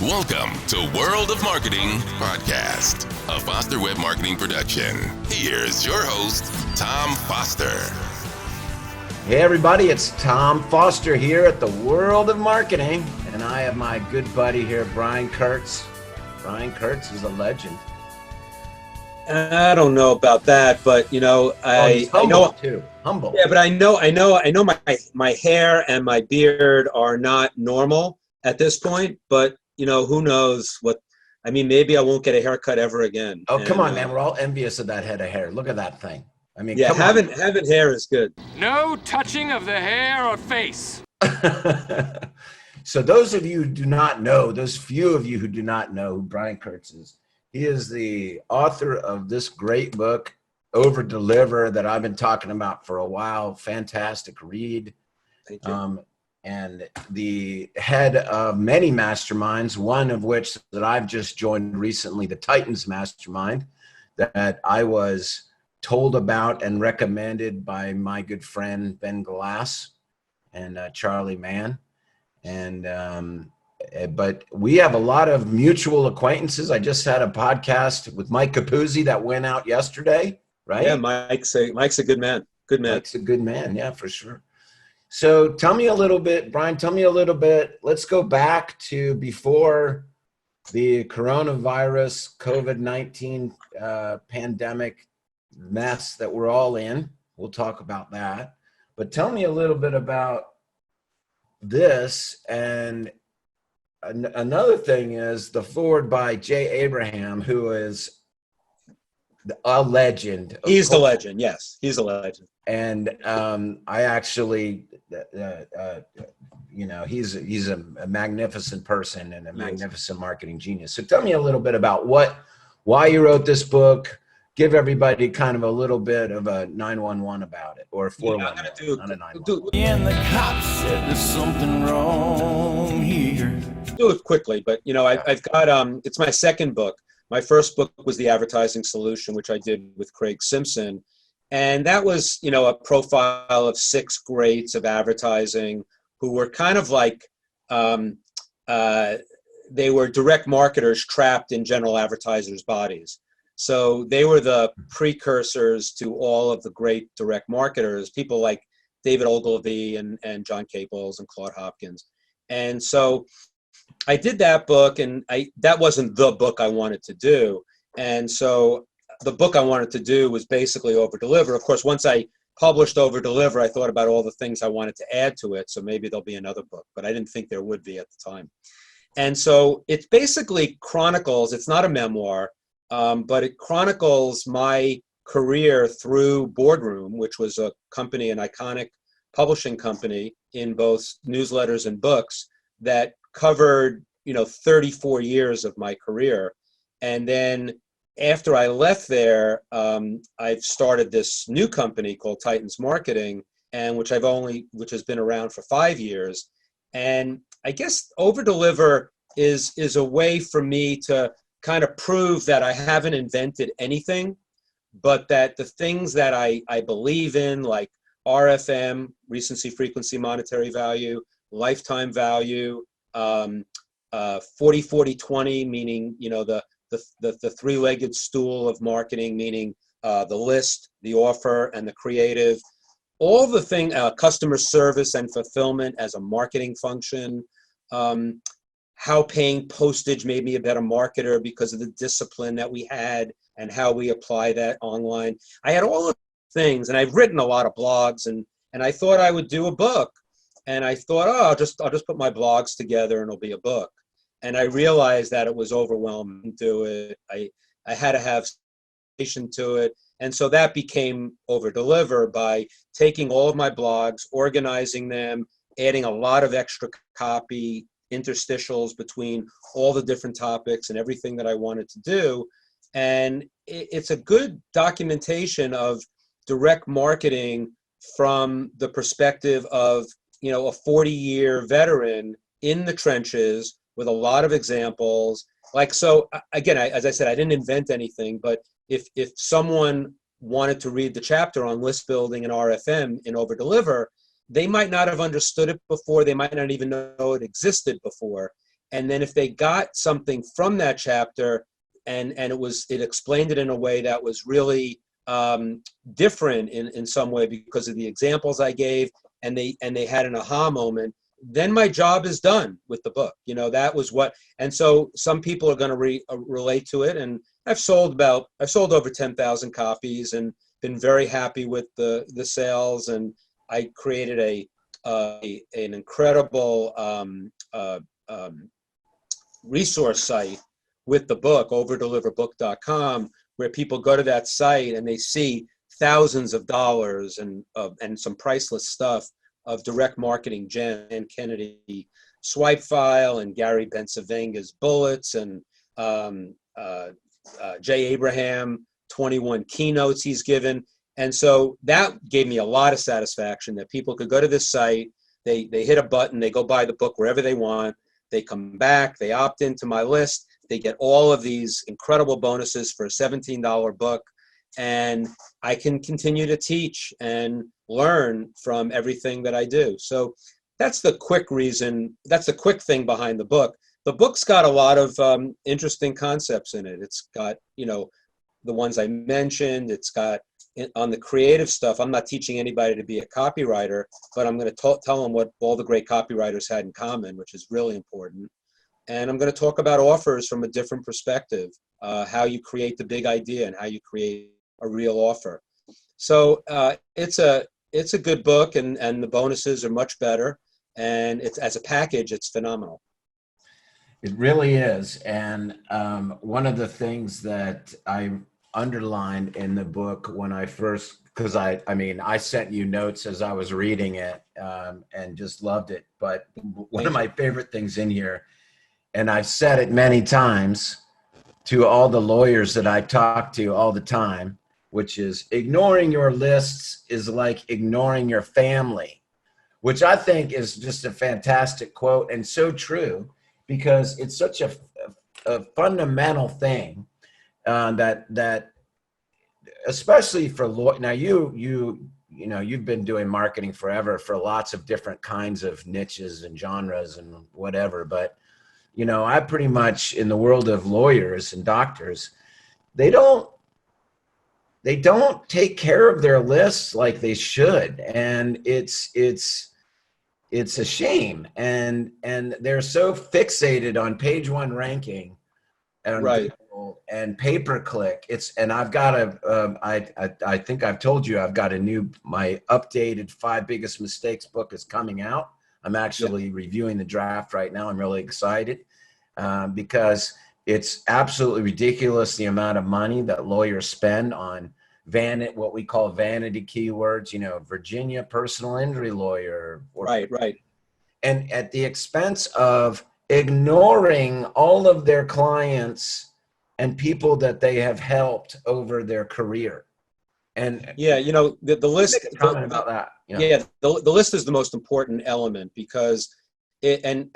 Welcome to World of Marketing Podcast, a Foster Web Marketing production. Here's your host, Tom Foster. Hey everybody, it's Tom Foster here at the World of Marketing, and I have my good buddy here, Brian Kurtz. Brian Kurtz is a legend. I don't know about that, but he's humble too. Humble. Yeah, but I know my hair and my beard are not normal at this point, but who knows what, maybe I won't get a haircut ever again. Oh, come on, man. We're all envious of that head of hair. Look at that thing. Yeah, having hair is good. No touching of the hair or face. So those of you who do not know, those few of you who do not know who Brian Kurtz is, he is the author of this great book, Over Deliver, that I've been talking about for a while. Fantastic read. Thank you. And the head of many masterminds, one of which that I've just joined recently, the Titans Mastermind, that I was told about and recommended by my good friend Ben Glass and Charlie Mann. And but we have a lot of mutual acquaintances. I just had a podcast with Mike Capuzzi that went out yesterday, right? Yeah, Mike's a good man. Good man. Mike's a good man, yeah, for sure. So tell me a little bit, Brian, let's go back to before the coronavirus, COVID-19 pandemic mess that we're all in. We'll talk about that. But tell me a little bit about this. And another thing is the forward by Jay Abraham, who is a legend. He's the legend. Yes, he's a legend. And I actually, he's a magnificent person and a magnificent marketing genius. So tell me a little bit about why you wrote this book. Give everybody kind of a little bit of a 911 about it, or 411, not a 911. And the cops said there's something wrong here. Do it quickly, but I've got it's my second book. My first book was The Advertising Solution, which I did with Craig Simpson. And that was, a profile of 6 greats of advertising who were kind of like, they were direct marketers trapped in general advertisers' bodies. So they were the precursors to all of the great direct marketers, people like David Ogilvy and John Caples and Claude Hopkins. And so I did that book, and that wasn't the book I wanted to do. And so the book I wanted to do was basically Over Deliver. Of course, once I published Over Deliver, I thought about all the things I wanted to add to it. So maybe there'll be another book, but I didn't think there would be at the time. And so it basically chronicles, it's not a memoir, but it chronicles my career through Boardroom, which was a company, an iconic publishing company in both newsletters and books that covered, 34 years of my career. And then after I left there, I've started this new company called Titans Marketing, and which has been around for 5 years. And I guess Over Deliver is a way for me to kind of prove that I haven't invented anything, but that the things that I believe in, like RFM, recency, frequency, monetary value, lifetime value, 40-40-20, meaning, the three-legged stool of marketing, meaning the list, the offer, and the creative. All the thing, customer service and fulfillment as a marketing function, how paying postage made me a better marketer because of the discipline that we had and how we apply that online. I had all of things, and I've written a lot of blogs, and I thought I would do a book. And I thought, I'll just put my blogs together and it'll be a book. And I realized that it was overwhelming to do it. I had to have patience to it. And so that became Over Deliver by taking all of my blogs, organizing them, adding a lot of extra copy, interstitials between all the different topics and everything that I wanted to do. And it's a good documentation of direct marketing from the perspective of, a 40-year veteran in the trenches with a lot of examples. Like, so again, as I said, I didn't invent anything, but if someone wanted to read the chapter on list building and RFM in Over Deliver, they might not have understood it before. They might not even know it existed before. And then if they got something from that chapter, and it explained it in a way that was really different in some way because of the examples I gave, and they had an aha moment, then my job is done with the book. That was what, and so some people are going to relate to it. And I've sold over 10,000 copies and been very happy with the sales. And I created an incredible resource site with the book, overdeliverbook.com, where people go to that site and they see thousands of dollars and some priceless stuff of direct marketing gems, and Kennedy swipe file and Gary Bencivenga's bullets and Jay Abraham 21 keynotes he's given. And so that gave me a lot of satisfaction that people could go to this site, they hit a button, they go buy the book wherever they want, they come back, they opt into my list, they get all of these incredible bonuses for a $17 book, and I can continue to teach and learn from everything that I do. So that's the quick reason, that's the quick thing behind the book. The book's got a lot of interesting concepts in it. It's got, the ones I mentioned. It's got, on the creative stuff, I'm not teaching anybody to be a copywriter, but I'm going to tell them what all the great copywriters had in common, which is really important. And I'm going to talk about offers from a different perspective, how you create the big idea and how you create a real offer. So it's a good book, and the bonuses are much better. And it's, as a package, it's phenomenal. It really is. And one of the things that I underlined in the book when I first, because I sent you notes as I was reading it and just loved it. But one of my favorite things in here, and I've said it many times to all the lawyers that I talk to all the time, which is ignoring your lists is like ignoring your family, which I think is just a fantastic quote and so true, because it's such a fundamental thing that especially for now you've been doing marketing forever for lots of different kinds of niches and genres and whatever, but I pretty much, in the world of lawyers and doctors, they don't take care of their lists like they should, and it's a shame, and they're so fixated on page one ranking and right and pay-per-click. And I've got I think I've told you I've got my updated 5 Biggest Mistakes book is coming out. I'm actually reviewing the draft right now. I'm really excited because it's absolutely ridiculous the amount of money that lawyers spend on what we call vanity keywords, Virginia personal injury lawyer. Right. And at the expense of ignoring all of their clients and people that they have helped over their career. And the list, comment about that. The list is the most important element, because I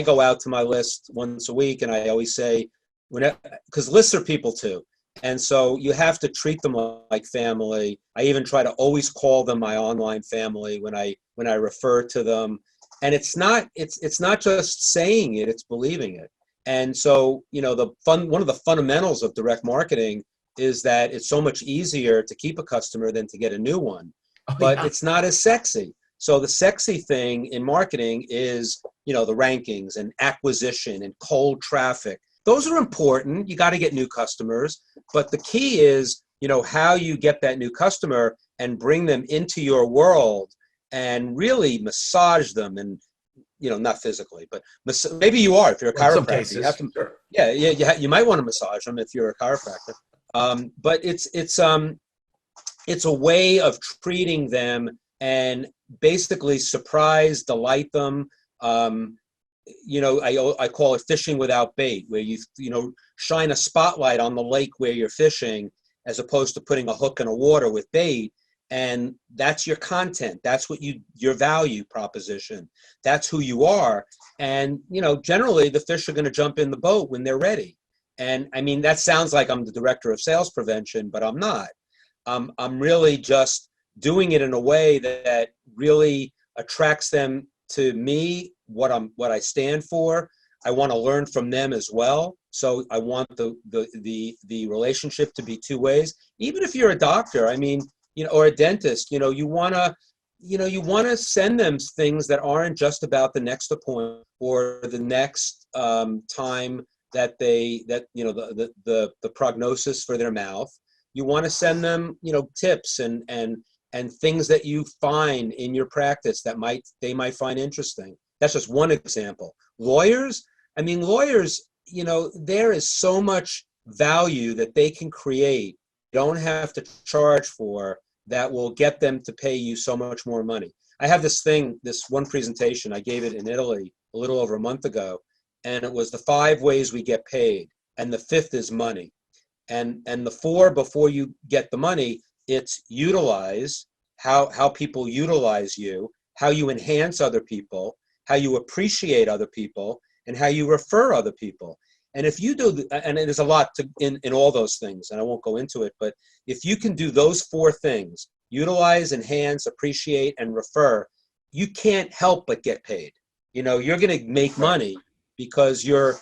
go out to my list once a week, and I always say, because lists are people too. And so you have to treat them like family. I even try to always call them my online family when I refer to them. And it's not just saying it, it's believing it. And so, one of the fundamentals of direct marketing is that it's so much easier to keep a customer than to get a new one. But it's not as sexy. So the sexy thing in marketing is, the rankings and acquisition and cold traffic. Those are important. You got to get new customers. But the key is, how you get that new customer and bring them into your world and really massage them. And, not physically, but maybe you are, if you're a chiropractor. In some cases, you have to, sure. Yeah, you might want to massage them if you're a chiropractor. But it's a way of treating them and basically surprise, delight them. I call it fishing without bait, where you shine a spotlight on the lake where you're fishing, as opposed to putting a hook in the water with bait. And that's your content. That's what your value proposition. That's who you are. And, generally the fish are going to jump in the boat when they're ready. And that sounds like I'm the director of sales prevention, but I'm not. I'm really just doing it in a way that really attracts them to me what I stand for. I want to learn from them as well. So I want the relationship to be two ways. Even if you're a doctor, I mean, or a dentist, you want to send them things that aren't just about the next appointment or the next time that the prognosis for their mouth. You want to send them, tips and things that you find in your practice that they might find interesting. That's just one example. Lawyers, there is so much value that they can create, you don't have to charge for, that will get them to pay you so much more money. I have this one presentation, I gave it in Italy a little over a month ago, and it was the 5 ways we get paid, and the 5th is money. And the 4 before you get the money, it's utilize, how people utilize you, how you enhance other people, how you appreciate other people, and how you refer other people. And if you do, and there's a lot in all those things, and I won't go into it, but if you can do those 4 things, utilize, enhance, appreciate, and refer, you can't help but get paid. You're going to make money because you're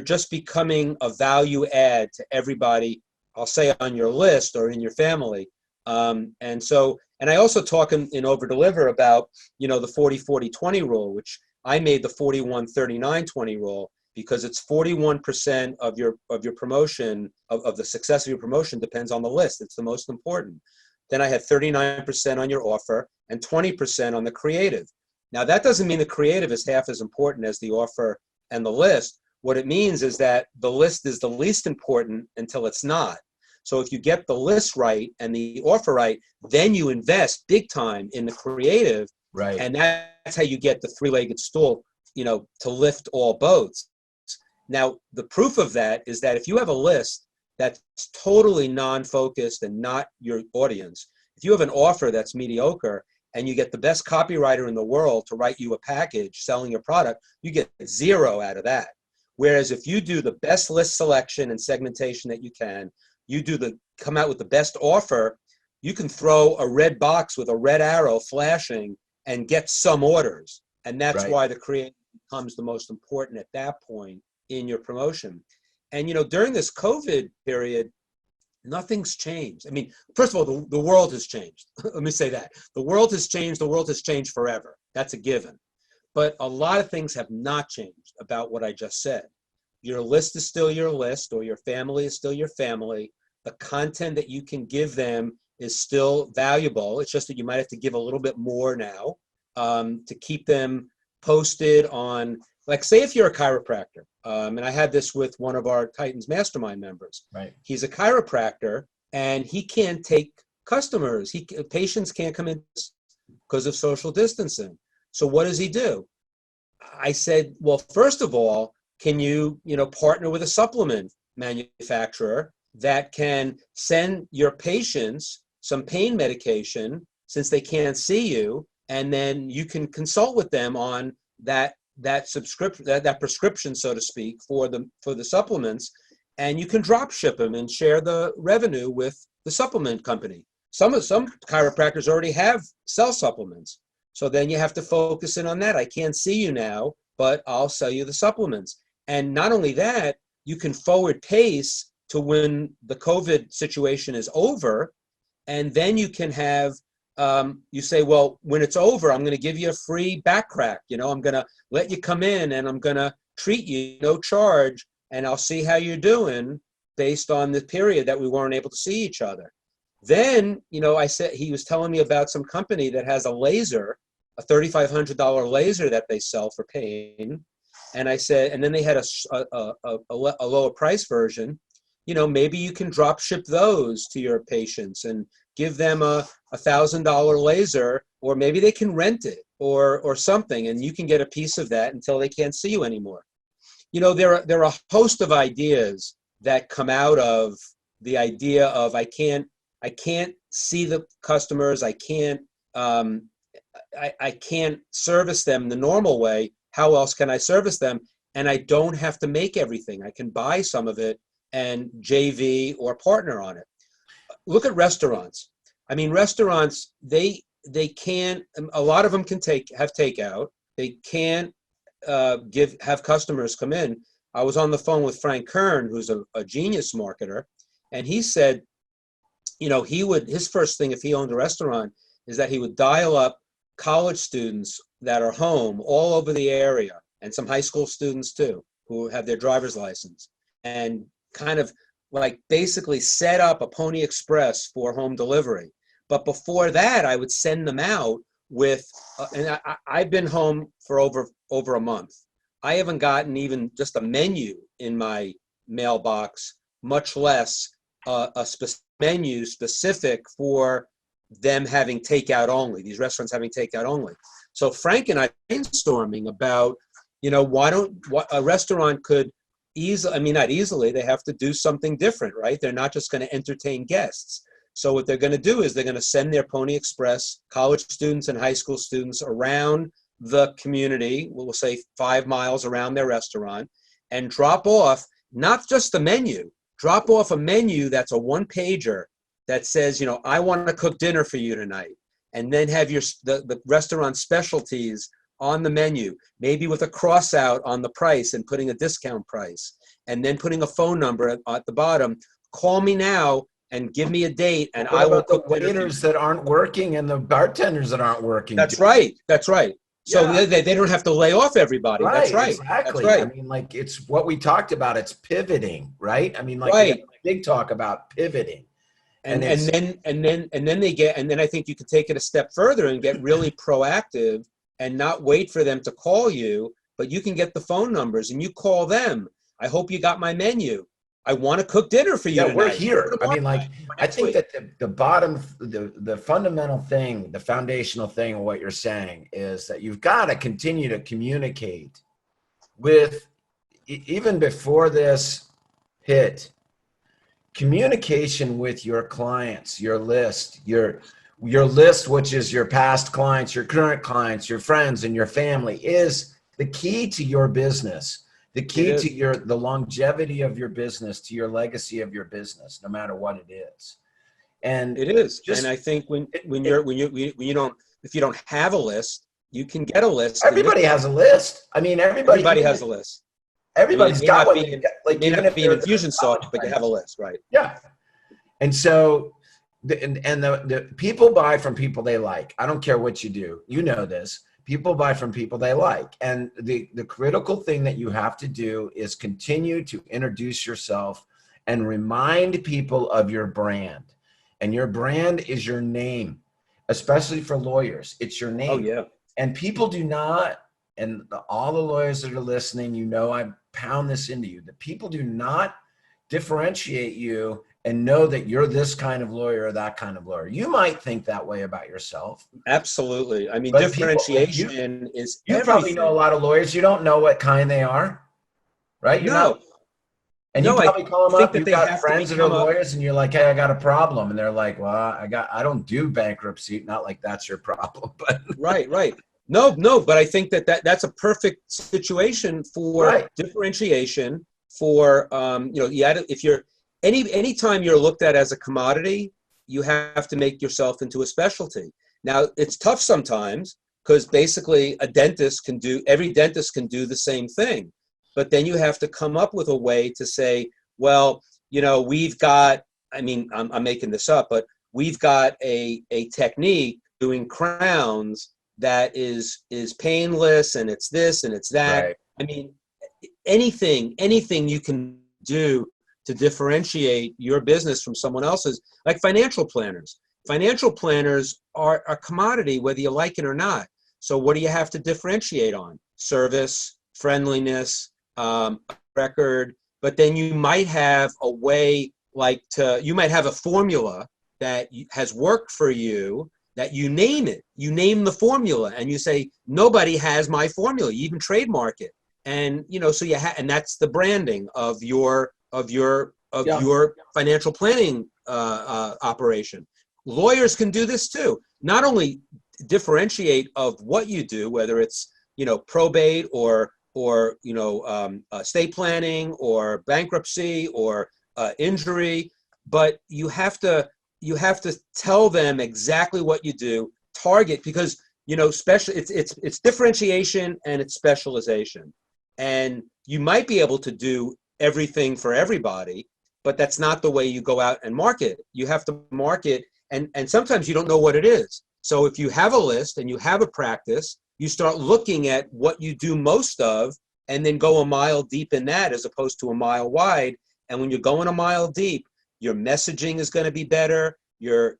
just becoming a value add to everybody, I'll say on your list or in your family. And I also talk in Over Deliver about, the 40-40-20 rule, which I made the 41-39-20 rule, because it's 41% of your promotion, of the success of your promotion depends on the list. It's the most important. Then I had 39% on your offer and 20% on the creative. Now that doesn't mean the creative is half as important as the offer and the list. What it means is that the list is the least important until it's not. So if you get the list right and the offer right, then you invest big time in the creative. Right. And that's how you get the 3-legged stool, to lift all boats. Now, the proof of that is that if you have a list that's totally non-focused and not your audience, if you have an offer that's mediocre and you get the best copywriter in the world to write you a package selling your product, you get 0 out of that. Whereas if you do the best list selection and segmentation that you can, come out with the best offer, you can throw a red box with a red arrow flashing and get some orders. And that's why the creative becomes the most important at that point in your promotion. And, during this COVID period, nothing's changed. I mean, first of all, the world has changed. Let me say that. The world has changed. The world has changed forever. That's a given. But a lot of things have not changed about what I just said. Your list is still your list, or your family is still your family. The content that you can give them is still valuable. It's just that you might have to give a little bit more now to keep them posted on, like, say if you're a chiropractor, and I had this with one of our Titans Mastermind members. Right. He's a chiropractor and he can't take customers. Patients can't come in because of social distancing. So what does he do? I said, well, first of all, can you, partner with a supplement manufacturer that can send your patients some pain medication since they can't see you, and then you can consult with them on that subscription, that prescription, so to speak, for the supplements, and you can drop ship them and share the revenue with the supplement company. Some chiropractors already sell supplements, so then you have to focus in on that. I can't see you now, but I'll sell you the supplements. And not only that, you can forward pace to when the COVID situation is over, and then you can have, you say, well, when it's over, I'm going to give you a free back crack. I'm going to let you come in and I'm going to treat you, no charge, and I'll see how you're doing based on the period that we weren't able to see each other. Then, I said, he was telling me about some company that has a laser, a $3,500 laser that they sell for pain. And I said, and then they had a lower price version. Maybe you can drop ship those to your patients and give them a $1,000 laser, or maybe they can rent it or something, and you can get a piece of that until they can't see you anymore. There are a host of ideas that come out of the idea of I can't see the customers, I can't service them the normal way. How else can I service them? And I don't have to make everything. I can buy some of it and JV or partner on it. Look at restaurants. I mean, restaurants, they can't, a lot of them can have takeout. They can't have customers come in. I was on the phone with Frank Kern, who's a genius marketer, and he said, his first thing if he owned a restaurant is that he would dial up college students that are home all over the area, and some high school students too, who have their driver's license, and kind of like basically set up a Pony Express for home delivery. But before that, I would send them out with, and I've been home for over a month. I haven't gotten even just a menu in my mailbox, much less a menu specific for them having takeout only, these restaurants having takeout only. So Frank and I brainstorming about, what a restaurant could not easily, they have to do something different, right? They're not just going to entertain guests. So what they're going to do is they're going to send their Pony Express college students and high school students around the community, we'll say 5 miles around their restaurant, and drop off not just the menu, drop off a menu that's a one-pager that says, I want to cook dinner for you tonight, and then have the restaurant specialties on the menu, maybe with a cross out on the price and putting a discount price, and then putting a phone number at the bottom. Call me now and give me a date, and I will cook the waiters that aren't working and the bartenders that aren't working. That's right. So they don't have to lay off everybody. Right, That's right. Exactly. That's right. I mean, it's what we talked about. It's pivoting, right? I mean, right. Big talk about pivoting. And then I think you could take it a step further and get really proactive and not wait for them to call you, but you can get the phone numbers and you call them. I hope you got my menu. I want to cook dinner for you tonight. We're here. I mean, I think that the fundamental thing, the foundational thing of what you're saying is that you've got to continue to communicate with, even before this hit, communication with your clients, your list, which is your past clients, your current clients, your friends, and your family, is the key to your business. The key to the longevity of your business, to your legacy of your business, no matter what it is. And it is. And I think if you don't have a list, you can get a list. Everybody has a list. I mean, everybody has a list. Everybody's got one. Like, may not be an infusion sauce, but you have a list, right? Yeah. And so, the people buy from people they like. I don't care what you do. You know this. People buy from people they like. And the critical thing that you have to do is continue to introduce yourself and remind people of your brand. And your brand is your name, especially for lawyers. It's your name. Oh, yeah. And people do not, and all the lawyers that are listening, I pound this into you. The people do not differentiate you and know that you're this kind of lawyer or that kind of lawyer. You might think that way about yourself. Absolutely. I mean, but differentiation is you everything. Probably know a lot of lawyers. You don't know what kind they are, right? You probably call them up. You've got friends that are lawyers and you're like, hey, I got a problem. And they're like, well, I don't do bankruptcy. Not like that's your problem, but Right. No, but I think that's a perfect situation for differentiation for, if you're, anytime you're looked at as a commodity, you have to make yourself into a specialty. Now, it's tough sometimes because basically every dentist can do the same thing. But then you have to come up with a way to say, well, we've got, I'm making this up, but we've got a technique doing crowns that is painless, and it's this and it's that. Right. I mean, anything you can do to differentiate your business from someone else's, like financial planners. Financial planners are a commodity, whether you like it or not. So what do you have to differentiate on? Service, friendliness, record, but then you might have a way you might have a formula that has worked for you, that you name the formula, and you say, nobody has my formula. You even trademark it. And, so and that's the branding of your financial planning operation. Lawyers can do this too. Not only differentiate of what you do, whether it's probate or estate planning or bankruptcy or injury, but you have to tell them exactly what you do. Target, because it's differentiation and it's specialization. And you might be able to do everything for everybody, but that's not the way you go out and market. You have to market, and sometimes you don't know what it is. So if you have a list and you have a practice, you start looking at what you do most of, and then go a mile deep in that as opposed to a mile wide. And when you're going a mile deep, your messaging is going to be better. Your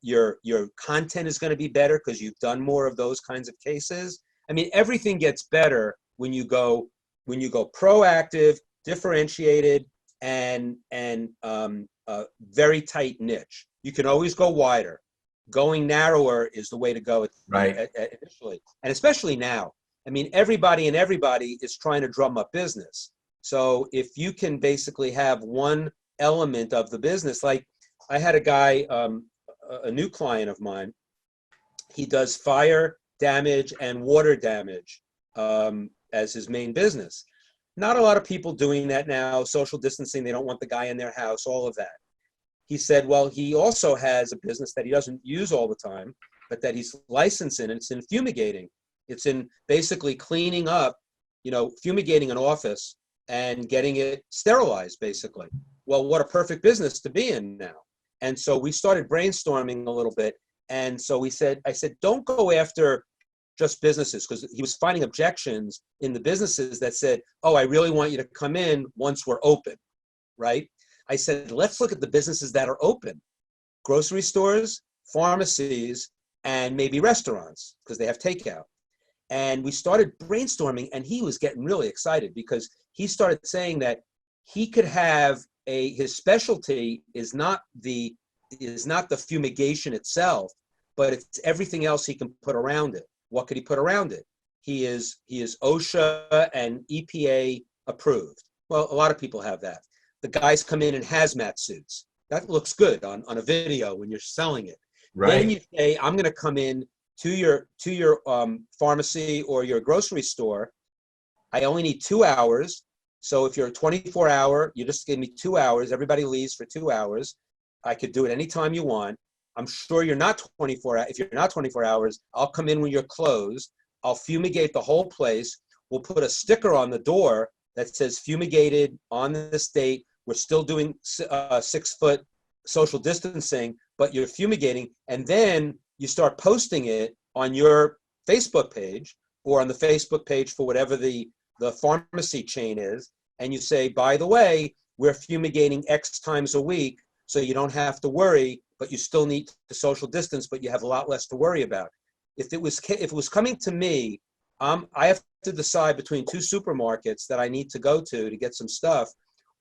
content is going to be better because you've done more of those kinds of cases. I mean, everything gets better when you go proactive, differentiated, and very tight niche. You can always go wider. Going narrower is the way to go initially, and especially now. I mean, everybody is trying to drum up business. So if you can basically have one element of the business, like I had a guy, a new client of mine, he does fire damage and water damage as his main business. Not a lot of people doing that now, social distancing, they don't want the guy in their house, all of that. He said, well, he also has a business that he doesn't use all the time, but that he's licensed in, and it's in fumigating. It's in basically cleaning up, fumigating an office and getting it sterilized, basically. Well, what a perfect business to be in now. And so we started brainstorming a little bit. And so I said, don't go after just businesses, because he was finding objections in the businesses that said, oh, I really want you to come in once we're open, right? I said, let's look at the businesses that are open. Grocery stores, pharmacies, and maybe restaurants, because they have takeout. And we started brainstorming, and he was getting really excited because he started saying that he could have his specialty is not the fumigation itself, but it's everything else he can put around it. What could he put around it? He is OSHA and EPA approved. Well, a lot of people have that. The guys come in hazmat suits. That looks good on a video when you're selling it. Right. Then you say, I'm going to come in to your pharmacy or your grocery store. I only need 2 hours. So if you're a 24-hour, you just give me 2 hours. Everybody leaves for 2 hours. I could do it anytime you want. I'm sure you're not 24 hours. If you're not 24 hours, I'll come in when you're closed. I'll fumigate the whole place. We'll put a sticker on the door that says fumigated on this date. We're still doing 6-foot social distancing, but you're fumigating. And then you start posting it on your Facebook page or on the Facebook page for whatever the pharmacy chain is. And you say, by the way, we're fumigating X times a week, so you don't have to worry, but you still need the social distance, but you have a lot less to worry about. If it was coming to me, I have to decide between 2 supermarkets that I need to go to get some stuff.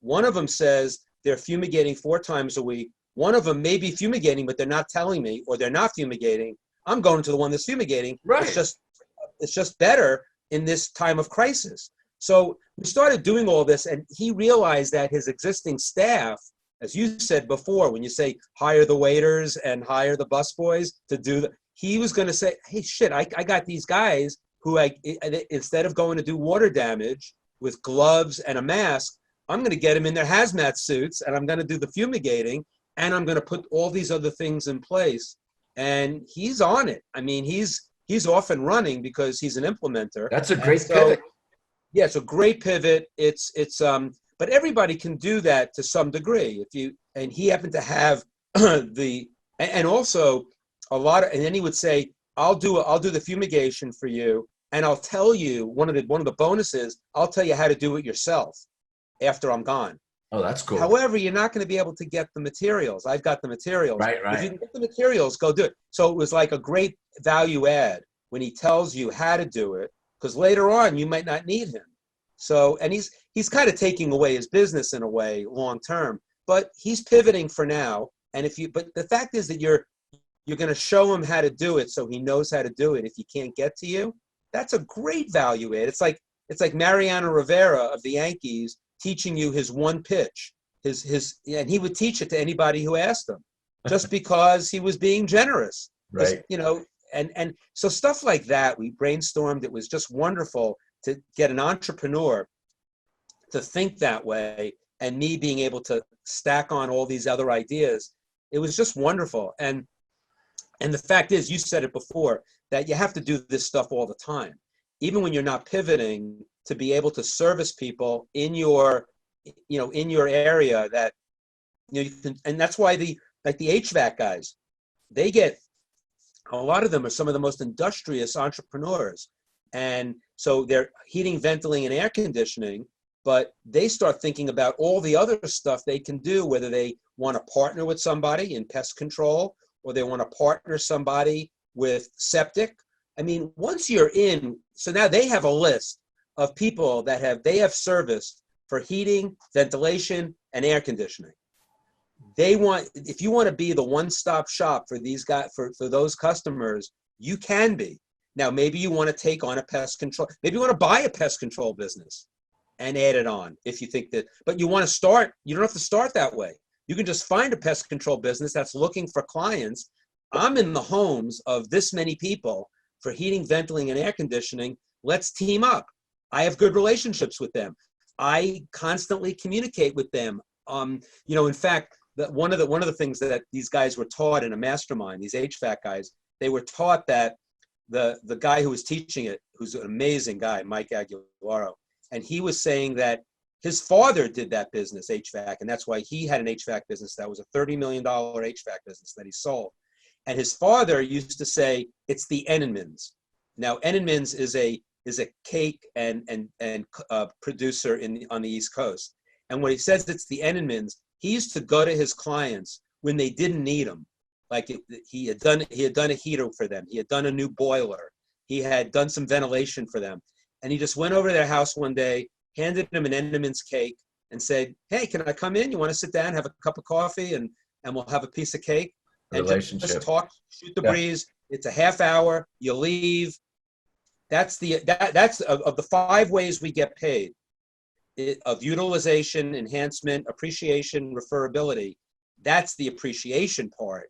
One of them says they're fumigating 4 times a week. One of them may be fumigating, but they're not telling me, or they're not fumigating. I'm going to the one that's fumigating. Right. It's just better in this time of crisis. So we started doing all this, and he realized that his existing staff, as you said before, when you say hire the waiters and hire the busboys to do he was going to say, hey, shit, I got these guys who instead of going to do water damage with gloves and a mask, I'm going to get them in their hazmat suits, and I'm going to do the fumigating, and I'm going to put all these other things in place. And he's on it. I mean, he's off and running because he's an implementer. That's a great pivot. Yeah, it's a great pivot. But everybody can do that to some degree. And he happened to have and also a lot of, and then he would say, I'll do the fumigation for you, and I'll tell you one of the bonuses, I'll tell you how to do it yourself after I'm gone. Oh, that's cool. However, you're not going to be able to get the materials. I've got the materials. Right. If you can get the materials, go do it. So it was like a great value add when he tells you how to do it, because later on you might not need him. So, and he's kind of taking away his business in a way long term, but he's pivoting for now. And but the fact is that you're going to show him how to do it, so he knows how to do it. If he can't get to you, that's a great value add. It's like Mariano Rivera of the Yankees teaching you his one pitch, and he would teach it to anybody who asked him, just because he was being generous. Right. And so stuff like that, we brainstormed. It was just wonderful to get an entrepreneur to think that way, and me being able to stack on all these other ideas. It was just wonderful. And And the fact is, you said it before, that you have to do this stuff all the time, even when you're not pivoting, to be able to service people in your, in your area that, you can, and that's why the HVAC guys, they get, a lot of them are some of the most industrious entrepreneurs. And so they're heating, ventilating, and air conditioning, but they start thinking about all the other stuff they can do, whether they want to partner with somebody in pest control, or they want to partner somebody with septic. I mean, once you're in, so now they have a list of people that they have serviced for heating, ventilation, and air conditioning. They want, if you want to be the one-stop shop for these guys, for those customers, you can be. Now, maybe you want to take on a pest control, maybe you want to buy a pest control business and add it on if you think that, but you want to start, you don't have to start that way. You can just find a pest control business that's looking for clients. I'm in the homes of this many people for heating, ventilating, and air conditioning. Let's team up. I have good relationships with them. I constantly communicate with them. In fact, one of the things that these guys were taught in a mastermind, these HVAC guys, they were taught that the guy who was teaching it, who's an amazing guy, Mike Aguilaro, and he was saying that his father did that business, HVAC, and that's why he had an HVAC business that was a $30 million HVAC business that he sold. And his father used to say, it's the Enenmann's. Now, Enenmann's is a cake and producer on the East Coast. And when he says it's the Enenmann's, he used to go to his clients when they didn't need him. Like he had done a heater for them. He had done a new boiler. He had done some ventilation for them. And he just went over to their house one day, handed them an Enenmann's cake and said, hey, can I come in? You want to sit down, have a cup of coffee, and we'll have a piece of cake? And just talk, shoot the breeze. It's a half hour. You leave. That's of the 5 ways we get paid, of utilization, enhancement, appreciation, referability. That's the appreciation part,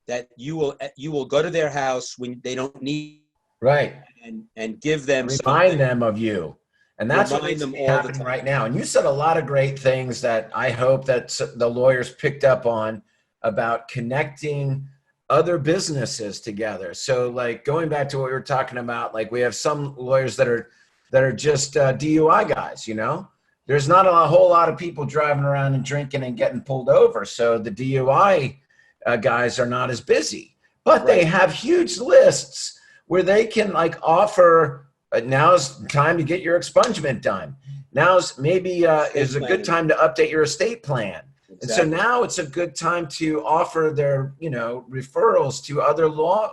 that you will go to their house when they don't need, right, and give them, remind them of you. And that's what is happening right now. And you said a lot of great things that I hope that the lawyers picked up on about connecting other businesses together. So like going back to what we were talking about, like we have some lawyers that are just DUI guys, there's not a whole lot of people driving around and drinking and getting pulled over. So the DUI guys are not as busy, but they have huge lists where they can like offer, now's time to get your expungement done. Now's maybe is a good time to update your estate plan. Exactly. And so now it's a good time to offer their, referrals to other law,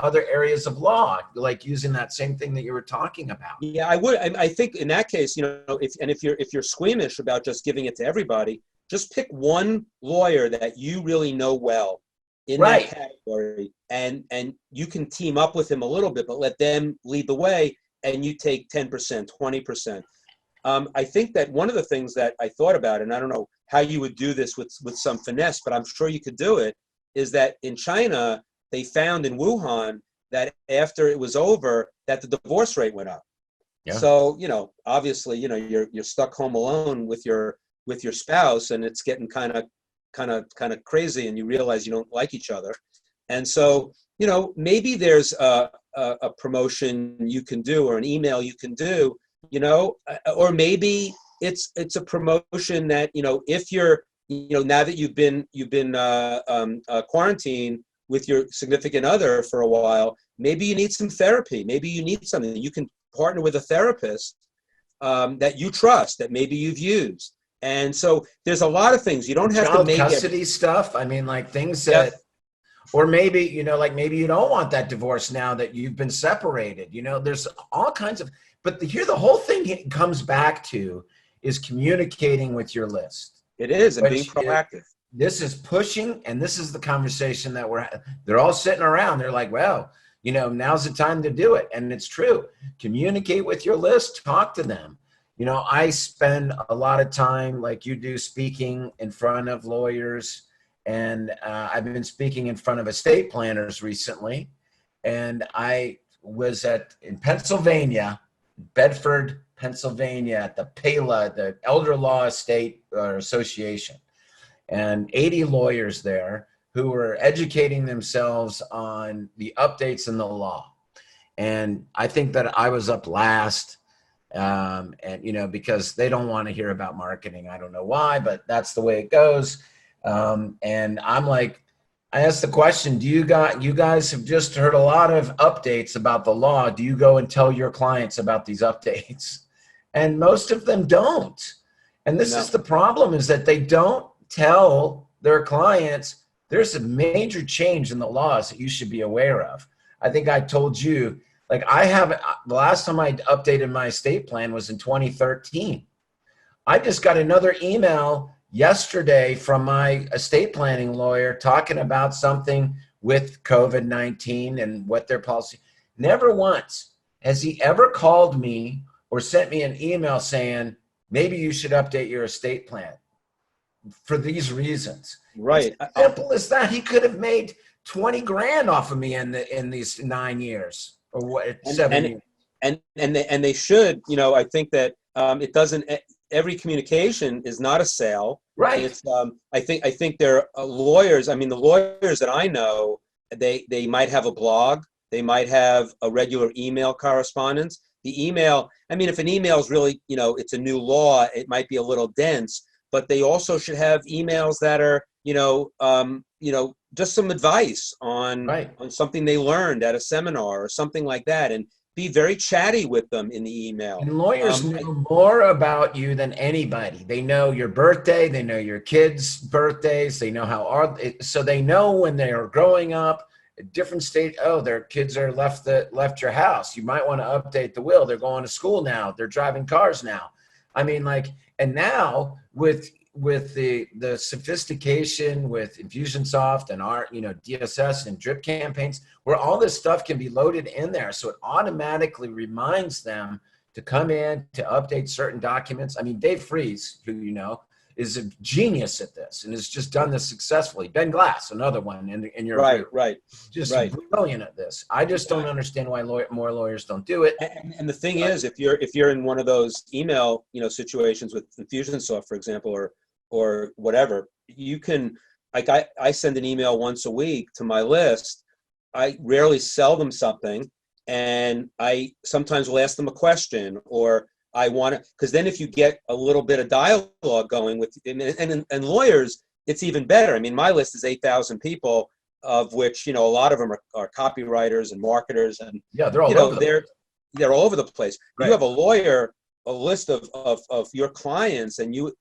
other areas of law, like using that same thing that you were talking about. Yeah, I would. I think in that case, if you're squeamish about just giving it to everybody, just pick one lawyer that you really know well in that category, and you can team up with him a little bit, but let them lead the way, and you take 10%, 20%. I think that one of the things that I thought about, and I don't know how you would do this with some finesse, but I'm sure you could do it, is that in China, they found in Wuhan that after it was over, that the divorce rate went up. Yeah. So, obviously, you're stuck home alone with your spouse, and it's getting kind of crazy, and you realize you don't like each other. And so, maybe there's a promotion you can do, or an email you can do, or maybe it's a promotion that, if you're, now that you've been quarantined with your significant other for a while, maybe you need some therapy. Maybe you need something. You can partner with a therapist that you trust, that maybe you've used. And so there's a lot of things. You don't have to make custody stuff. I mean, like things that, or maybe, like maybe you don't want that divorce now that you've been separated. There's all kinds of, but here the whole thing comes back to is communicating with your list. It is, and being proactive. This is pushing, and this is the conversation that they're all sitting around. They're like, well, now's the time to do it. And it's true. Communicate with your list, talk to them. I spend a lot of time, like you do, speaking in front of lawyers, and I've been speaking in front of estate planners recently. And I was in Pennsylvania, Bedford, Pennsylvania, at the PALA, the Elder Law Estate Association, and 80 lawyers there who were educating themselves on the updates in the law. And I think that I was up last, and because they don't want to hear about marketing. I don't know why, but that's the way it goes. And I'm like, I asked the question, you guys have just heard a lot of updates about the law. Do you go and tell your clients about these updates? And most of them don't. And this is the problem, is that they don't tell their clients there's a major change in the laws that you should be aware of. I think I told you, like, the last time I updated my estate plan was in 2013. I just got another email yesterday from my estate planning lawyer talking about something with COVID-19 and what their policy. Never once has he ever called me or sent me an email saying, maybe you should update your estate plan for these reasons. Right. It's simple as that. He could have made 20 grand off of me in these 9 years or what, 7 years. And they should, I think that it doesn't, every communication is not a sale. Right. It's, I think there are lawyers. I mean, the lawyers that I know, they might have a blog. They might have a regular email correspondence. The email, I mean, if an email is really, it's a new law, it might be a little dense, but they also should have emails that are, just some advice on something they learned at a seminar or something like that, and be very chatty with them in the email. And lawyers know more about you than anybody. They know your birthday. They know your kids' birthdays. They know so they know when they are growing up, a different state. Oh, their kids are left your house. You might want to update the will. They're going to school now. They're driving cars now. I mean, and now with the sophistication with Infusionsoft and our, DSS and drip campaigns, where all this stuff can be loaded in there. So it automatically reminds them to come in to update certain documents. I mean, Dave Freeze, who is a genius at this and has just done this successfully. Ben Glass, another one in your group. Right. Just brilliant at this. I just don't understand why more lawyers don't do it. And the thing is, if you're in one of those email, situations with Infusionsoft, for example, or whatever, you can, I send an email once a week to my list. I rarely sell them something, and I sometimes will ask them a question, or I want to, because then if you get a little bit of dialogue going with, and lawyers, it's even better. I mean, my list is 8,000 people, of which, a lot of them are copywriters and marketers, and they're all they're all over the place. Right. You have a lawyer, a list of your clients, and you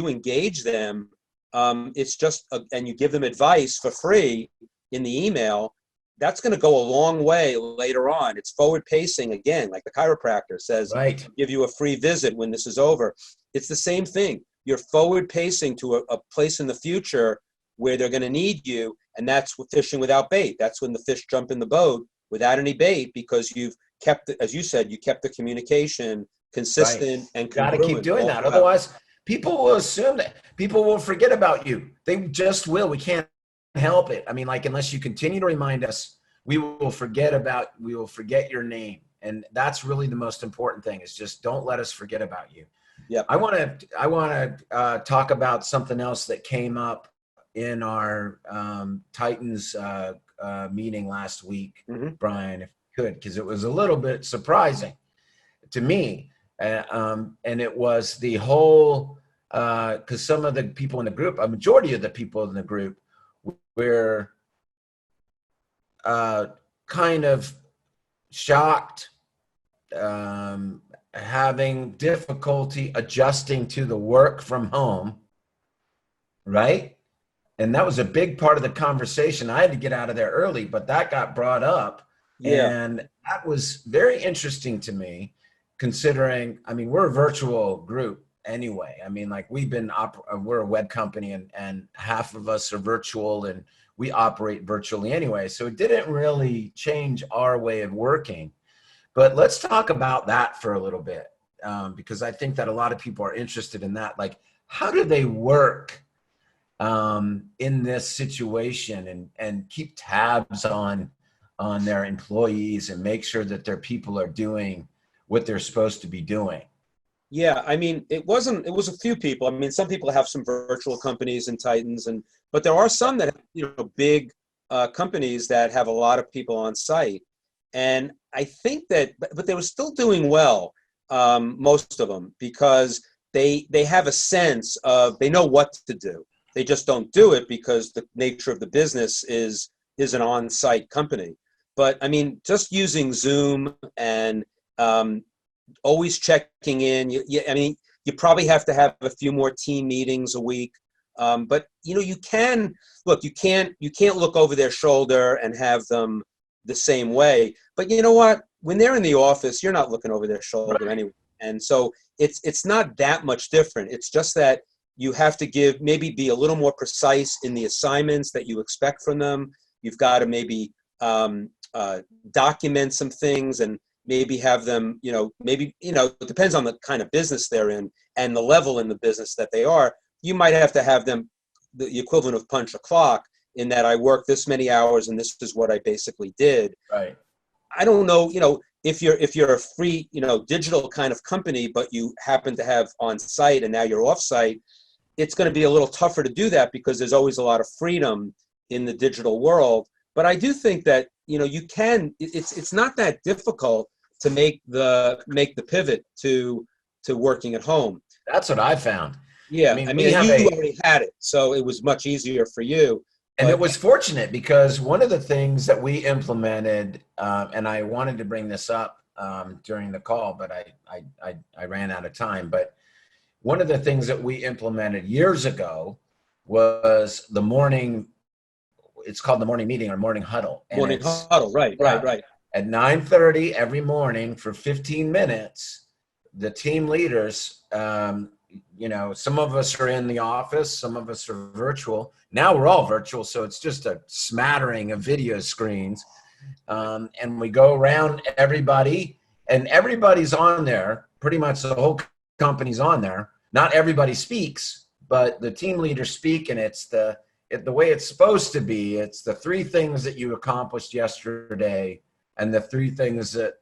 engage them. It's just, and you give them advice for free in the email. That's going to go a long way later on. It's forward pacing again, like the chiropractor says, give you a free visit when this is over. It's the same thing. You're forward pacing to a place in the future where they're going to need you. And that's fishing without bait. That's when the fish jump in the boat without any bait, because you've kept, as you said, you kept the communication consistent and got to keep doing that. Otherwise, people will assume that people will forget about you. They just will. We can't help it. I mean, unless you continue to remind us, we will forget your name. And that's really the most important thing, is just don't let us forget about you. Yeah. I want to talk about something else that came up in our Titans meeting last week, Brian, if you could, because it was a little bit surprising to me. And it was the whole, because some of the people in the group, a majority of the people in the group, were kind of shocked, having difficulty adjusting to the work from home, right? And that was a big part of the conversation. I had to get out of there early, but that got brought up. Yeah. And that was very interesting to me, considering, I mean, we're a virtual group anyway. I mean, we're a web company, and half of us are virtual, and we operate virtually anyway. So it didn't really change our way of working. But let's talk about that for a little bit, because I think that a lot of people are interested in that. Like, how do they work in this situation and keep tabs on their employees and make sure that their people are doing what they're supposed to be doing? Yeah, I mean, it was a few people. I mean, some people have some virtual companies and Titans, but there are some that have, big companies that have a lot of people on site. And I think that, but they were still doing well, most of them, because they have a sense of, they know what to do. They just don't do it because the nature of the business is an on-site company. But I mean, just using Zoom and always checking in. I mean, you probably have to have a few more team meetings a week. But you can look. You can't look over their shoulder and have them the same way. But you know what? When they're in the office, you're not looking over their shoulder anyway. And so it's not that much different. It's just that you have to maybe be a little more precise in the assignments that you expect from them. You've got to maybe document some things and maybe have them, it depends on the kind of business they're in and the level in the business that they are. You might have to have them the equivalent of punch a clock, in that I work this many hours and this is what I basically did. Right. I don't know, if you're a free, digital kind of company, but you happen to have on site and now you're off site, it's going to be a little tougher to do that because there's always a lot of freedom in the digital world. But I do think that, you can, it's not that difficult to make the pivot to working at home. That's what I found. Yeah. I mean, you already had it, so it was much easier for you. And it was fortunate because one of the things that we implemented, and I wanted to bring this up during the call, but I ran out of time. But one of the things that we implemented years ago was the morning. It's called the morning meeting or morning huddle. And morning huddle, right. At 9:30 every morning for 15 minutes, the team leaders, some of us are in the office, some of us are virtual. Now we're all virtual, so it's just a smattering of video screens. And we go around everybody, and everybody's on there. Pretty much the whole company's on there. Not everybody speaks, but the team leaders speak, and it's the way it's supposed to be. It's the 3 things that you accomplished yesterday and the 3 things that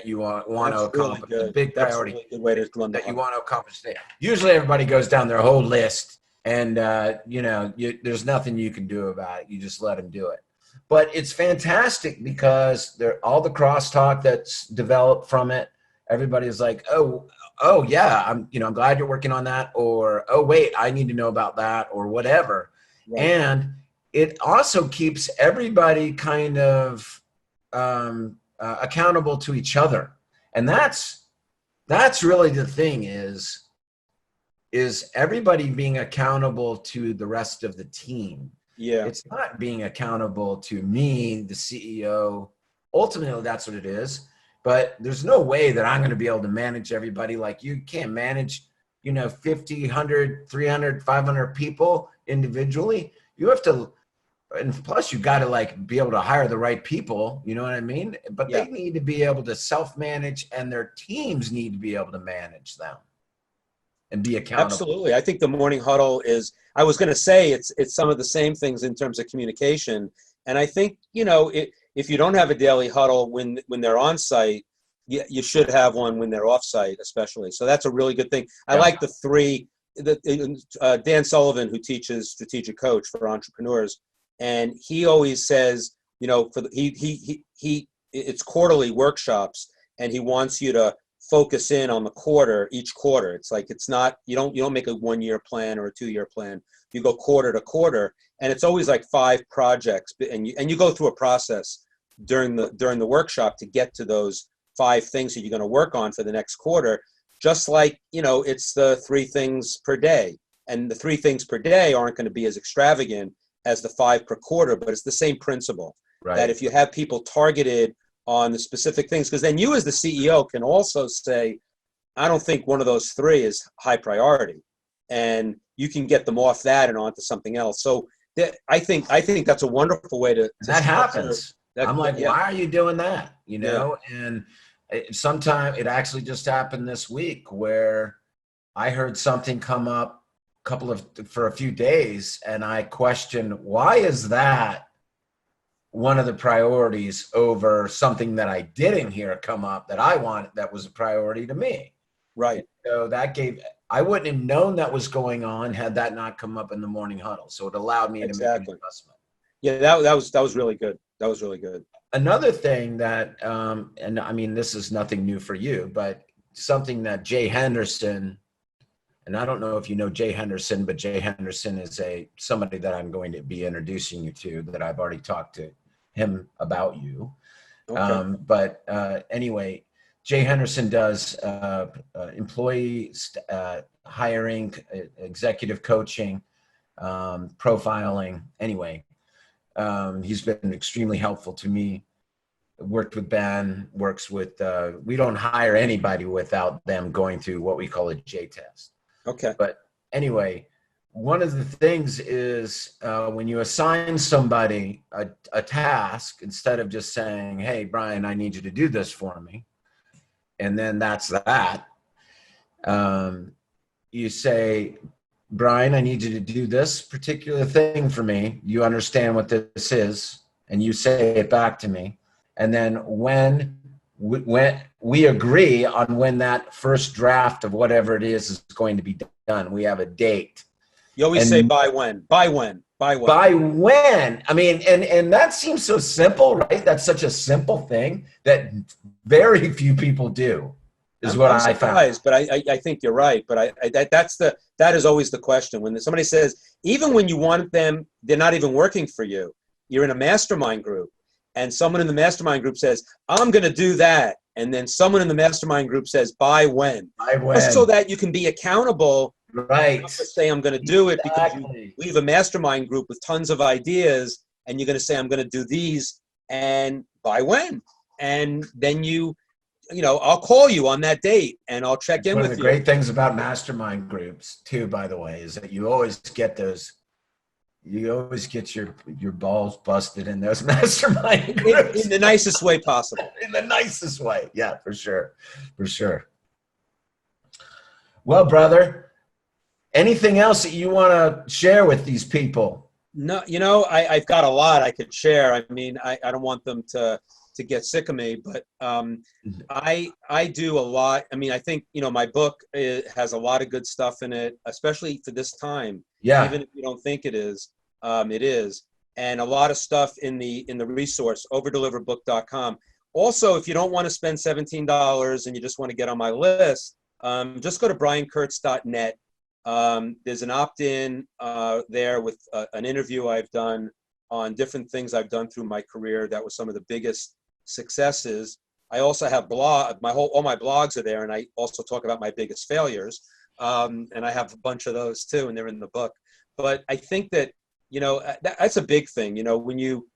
you want to accomplish. Really the big priority really good way to that you want to accomplish today. Usually everybody goes down their whole list, and there's nothing you can do about it. You just let them do it. But it's fantastic because all the crosstalk that's developed from it. Everybody's like, oh yeah, I'm glad you're working on that, or oh wait, I need to know about that, or whatever. Right. And it also keeps everybody kind of accountable to each other. And that's really the thing is everybody being accountable to the rest of the team. Yeah. It's not being accountable to me, the CEO. Ultimately, that's what it is. But there's no way that I'm going to be able to manage everybody. Like, you can't manage, 50, 100, 300, 500 people individually. You have to, and plus you got to be able to hire the right people. You know what I mean? But They need to be able to self-manage, and their teams need to be able to manage them and be accountable. Absolutely. I think the morning huddle is, I was going to say it's some of the same things in terms of communication. And I think, if you don't have a daily huddle when they're on site, you should have one when they're off site, especially. So that's a really good thing. I like the 3, Dan Sullivan, who teaches strategic coach for entrepreneurs. And he always says, it's quarterly workshops, and he wants you to focus in on each quarter. It's like, it's not, you don't make a 1-year plan or a 2-year plan. You go quarter to quarter, and it's always like 5 projects, and you go through a process during the workshop to get to those 5 things that you're going to work on for the next quarter. Just like, it's the 3 things per day, and the 3 things per day aren't going to be as extravagant as the 5 per quarter, but it's the same principle. Right. That if you have people targeted on the specific things, because then you as the CEO can also say, I don't think one of those 3 is high priority, and you can get them off that and onto something else. So I think that's a wonderful way to that happens. I'm like, why are you doing that? And sometimes it actually just happened this week where I heard something come up for a few days, and I questioned, why is that one of the priorities over something that I didn't hear come up that I wanted, that was a priority to me? Right. So I wouldn't have known that was going on had that not come up in the morning huddle. So it allowed me to make an adjustment. Yeah, that was really good. That was really good. Another thing that, and I mean, this is nothing new for you, but something that Jay Henderson, and I don't know if you know Jay Henderson, but Jay Henderson is somebody that I'm going to be introducing you to, that I've already talked to him about you. Okay. Anyway, Jay Henderson does employee hiring, executive coaching, profiling. Anyway, he's been extremely helpful to me. Worked with Ben, works with, we don't hire anybody without them going through what we call a J test. Okay. But anyway, one of the things is when you assign somebody a task, instead of just saying, hey, Brian, I need you to do this for me, and then that's that, you say, Brian, I need you to do this particular thing for me. You understand what this is, and you say it back to me. And then when we agree on when that first draft of whatever it is going to be done, we have a date. You always say by when. By when. I mean, and that seems so simple, right? That's such a simple thing that very few people do. I'm surprised, but I think you're right. But that is always the question. When somebody says, even when you want them, they're not even working for you. You're in a mastermind group, and someone in the mastermind group says, I'm going to do that. And then someone in the mastermind group says, by when? Just so that you can be accountable. Right. Not to say I'm going to do it because you leave a mastermind group with tons of ideas, and you're going to say, I'm going to do these, and by when? And then I'll call you on that date and I'll check in with you. One of the great things about mastermind groups too, by the way, is that you always get your balls busted in those mastermind groups. In the nicest way possible. In the nicest way. Yeah, for sure. For sure. Well, brother, anything else that you want to share with these people? No, I've got a lot I could share. I mean, I don't want them to get sick of me, but I do a lot. I mean, I think, my book has a lot of good stuff in it, especially for this time. Yeah. Even if you don't think it is, it is. And a lot of stuff in the resource, overdeliverbook.com. Also, if you don't want to spend $17 and you just want to get on my list, just go to briankurtz.net. There's an opt-in there with an interview I've done on different things I've done through my career. That was some of the biggest successes. I also have all my blogs are there, and I also talk about my biggest failures. And I have a bunch of those too, and they're in the book. But I think that, that's a big thing, when you,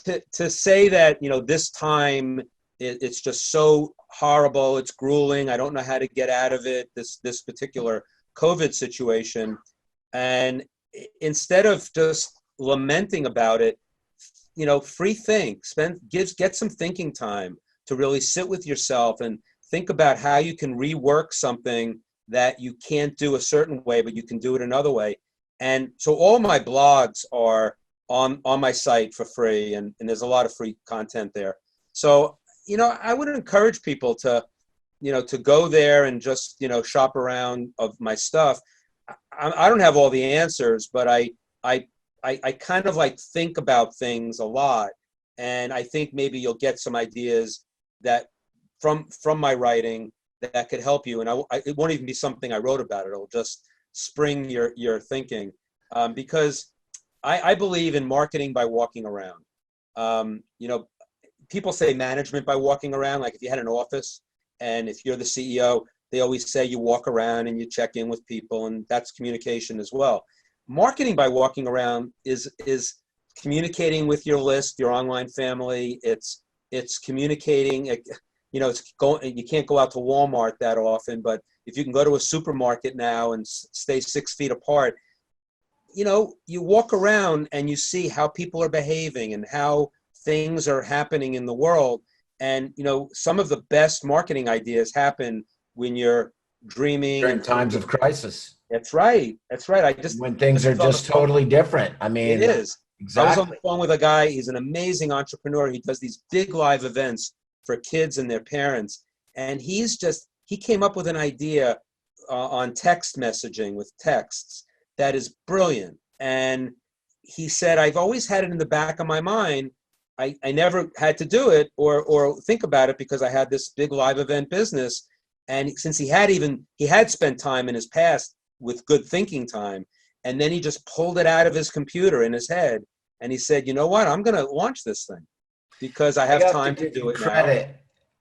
to say that, this time it's just so horrible, it's grueling, I don't know how to get out of it, this particular COVID situation. And instead of just lamenting about it, free think, get some thinking time to really sit with yourself and think about how you can rework something that you can't do a certain way, but you can do it another way. And so all my blogs are on my site for free, and there's a lot of free content there. So, I would encourage people to, to go there and just, shop around of my stuff. I don't have all the answers, but I kind of think about things a lot, and I think maybe you'll get some ideas that from my writing that could help you. And it won't even be something I wrote about. It'll just spring your thinking, because I believe in marketing by walking around. People say management by walking around. Like if you had an office and if you're the CEO, they always say you walk around and you check in with people, and that's communication as well. Marketing by walking around is communicating with your list, your online family. It's communicating. You can't go out to Walmart that often, but if you can go to a supermarket now and stay 6 feet apart, you walk around and you see how people are behaving and how things are happening in the world. And, some of the best marketing ideas happen when you're dreaming. During times of crisis. That's right. When things are just totally different. I mean, it is. Exactly. I was on the phone with a guy. He's an amazing entrepreneur. He does these big live events for kids and their parents. And he he came up with an idea on text messaging with texts that is brilliant. And he said, I've always had it in the back of my mind. I never had to do it or think about it because I had this big live event business. And since he had spent time in his past with good thinking time, and then he just pulled it out of his computer in his head. And he said, you know what, I'm going to launch this thing because I have time to do it now.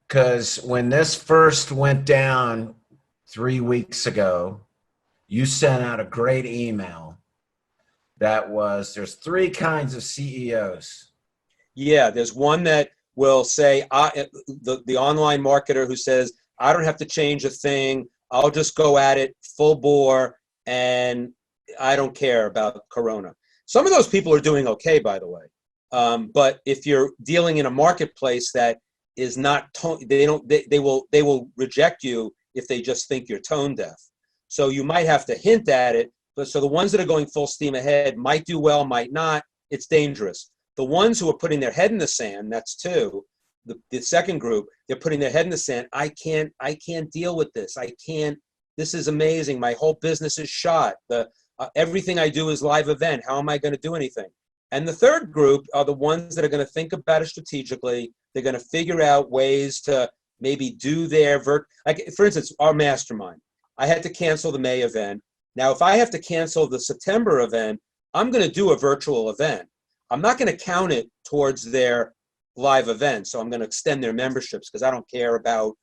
Because when this first went down 3 weeks ago, you sent out a great email that was, there's 3 kinds of CEOs. Yeah, there's one that will say, the online marketer who says, I don't have to change a thing. I'll just go at it full bore and I don't care about Corona. Some of those people are doing okay, by the way. But if you're dealing in a marketplace that is not, they will reject you if they just think you're tone deaf. So you might have to hint at it. But so the ones that are going full steam ahead might do well, might not. It's dangerous. The ones who are putting their head in the sand, that's 2. The second group, they're putting their head in the sand. I can't deal with this. I can't. This is amazing. My whole business is shot. Everything I do is live event. How am I going to do anything? And the third group are the ones that are going to think about it strategically. They're going to figure out ways to maybe do their like, for instance, our mastermind. I had to cancel the May event. Now, if I have to cancel the September event, I'm going to do a virtual event. I'm not going to count it towards their live event. So I'm going to extend their memberships because I don't care about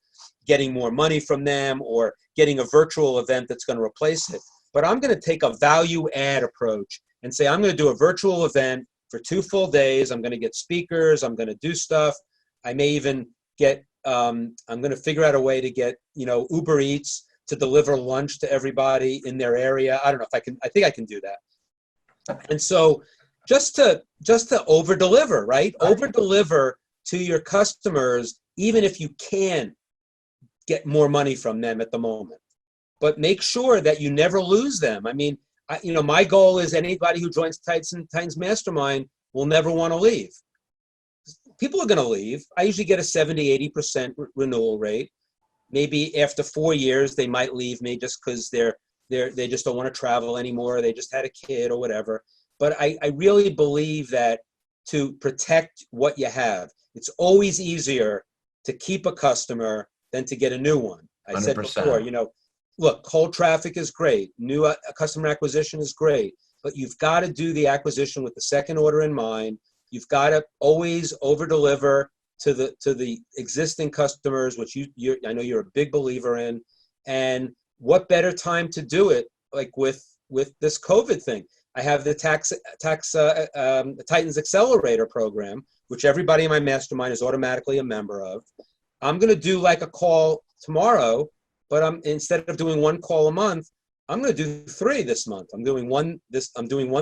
getting more money from them or getting a virtual event that's going to replace it. But I'm going to take a value add approach and say, I'm going to do a virtual event for 2 full days. I'm going to get speakers. I'm going to do stuff. I may even get, I'm going to figure out a way to get, Uber Eats to deliver lunch to everybody in their area. I don't know if I can, I think I can do that. And so just to over deliver, right? Over deliver to your customers, even if you can get more money from them at the moment, but make sure that you never lose them. I mean, my goal is anybody who joins Titans Mastermind will never want to leave. People are going to leave. I usually get a 70-80% renewal rate. Maybe after 4 years, they might leave me just because they just don't want to travel anymore. They just had a kid or whatever. But I really believe that to protect what you have, it's always easier to keep a customer than to get a new one. I 100%. Said before, look, cold traffic is great. New customer acquisition is great. But you've got to do the acquisition with the second order in mind. You've got to always over-deliver to the existing customers, which I know you're a big believer in. And what better time to do it like with this COVID thing? I have the Titans Accelerator program, which everybody in my mastermind is automatically a member of. I'm going to do like a call tomorrow, but instead of doing 1 call a month, I'm going to do 3 this month. I'm doing one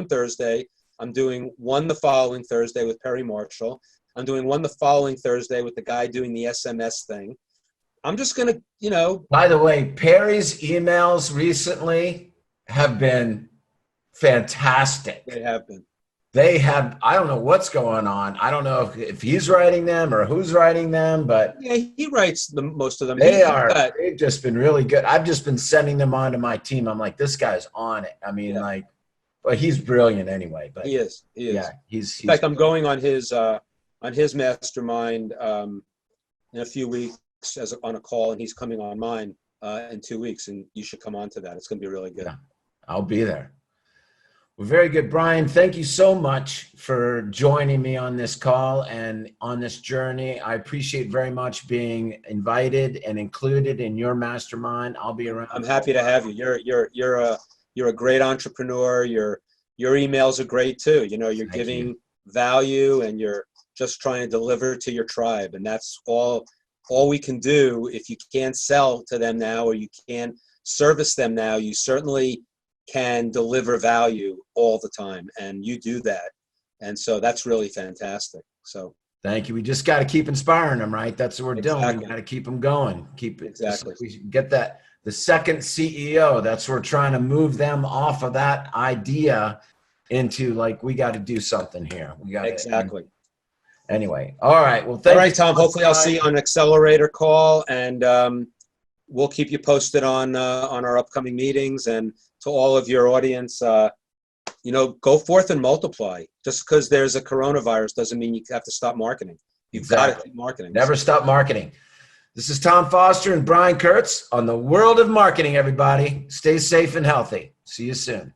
Thursday. I'm doing 1 the following Thursday with Perry Marshall. I'm doing 1 the following Thursday with the guy doing the SMS thing. I'm just going to, By the way, Perry's emails recently have been fantastic. They have been. They have, I don't know what's going on. I don't know if he's writing them or who's writing them, but yeah, he writes most of them. They've just been really good. I've just been sending them on to my team. I'm like, this guy's on it. I mean, well, he's brilliant anyway, but he is. Yeah, he's in fact, I'm going on his mastermind in a few weeks on a call, and he's coming on mine in 2 weeks, and you should come on to that. It's going to be really good. Yeah, I'll be there. Well, very good, Brian. Thank you so much for joining me on this call and on this journey. I appreciate very much being invited and included in your mastermind. I'll be around. I'm happy to have you. You're a great entrepreneur. Your emails are great too. You're giving value and you're just trying to deliver to your tribe, and that's all we can do. If you can't sell to them now or you can't service them now, you certainly can deliver value all the time, and you do that, and so that's really fantastic. So thank you. We just got to keep inspiring them, right? That's what we're doing. We got to keep them going. Exactly. We get that the second CEO. That's we're trying to move them off of that idea into like we got to do something here. We got exactly. Anyway, all right. Well, all right, Tom. Hopefully, I'll see you on an accelerator call, and we'll keep you posted on our upcoming meetings. And to all of your audience, go forth and multiply. Just because there's a coronavirus doesn't mean you have to stop marketing. You've got to keep marketing. Never stop marketing. This is Tom Foster and Brian Kurtz on the World of Marketing, everybody. Stay safe and healthy. See you soon.